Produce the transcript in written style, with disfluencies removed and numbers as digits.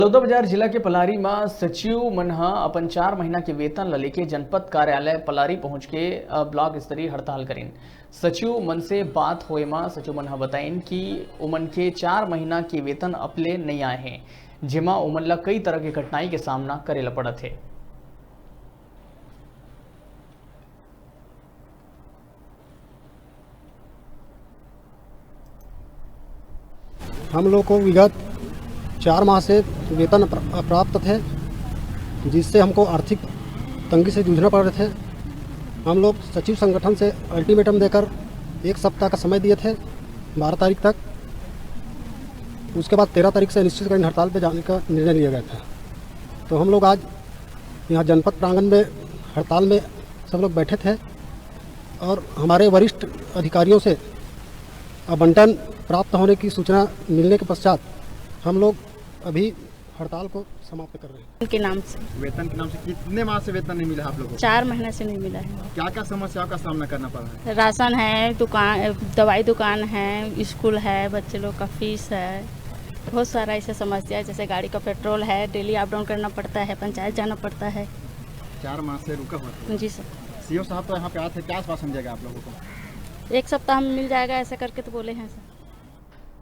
बलौदाबाजार जिला के पलारी में सचिव मन ह अपन 4 महीना के वेतन ल लेके जनपद कार्यालय पलारी पहुंच के ब्लॉक स्तरीय हड़ताल करीन। सचिव मन से बात होए में सचिव मन ह बताइन कि उमन के 4 महीना के वेतन अपले नहीं आए हैं, जेमा उमन ला कई तरह के कठिनाई के सामना करे ला पड़त है। हम लोग को विगत 4 माह से वेतन अप्राप्त थे, जिससे हमको आर्थिक तंगी से जूझना पड़ रहे थे। हम लोग सचिव संगठन से अल्टीमेटम देकर 1 सप्ताह का समय दिए थे, 12 तारीख तक। उसके बाद 13 तारीख से अनिश्चितकालीन हड़ताल पे जाने का निर्णय लिया गया था। तो हम लोग आज यहाँ जनपद प्रांगण में हड़ताल में सब लोग बैठे थे और हमारे वरिष्ठ अधिकारियों से आवंटन प्राप्त होने की सूचना मिलने के पश्चात हम लोग अभी हड़ताल को समाप्त कर रहे हैं। वेतन के नाम से कितने माह से वेतन नहीं मिला आप लोगों को? 4 महीने से नहीं मिला है। क्या क्या समस्याओं का सामना करना पड़ रहा है? राशन है, दुकान, दवाई दुकान है, स्कूल है, बच्चे लोग का फीस है, बहुत सारा ऐसा समस्या है। जैसे गाड़ी का पेट्रोल है, डेली अप डाउन करना पड़ता है, पंचायत जाना पड़ता है। 4 माह से रुका हुआ था। जी सर। सीओ साहब तो यहाँ पे आए थे, क्या आश्वासन देगा आप लोगों को? 1 सप्ताह में मिल जाएगा ऐसा करके तो बोले हैं सर।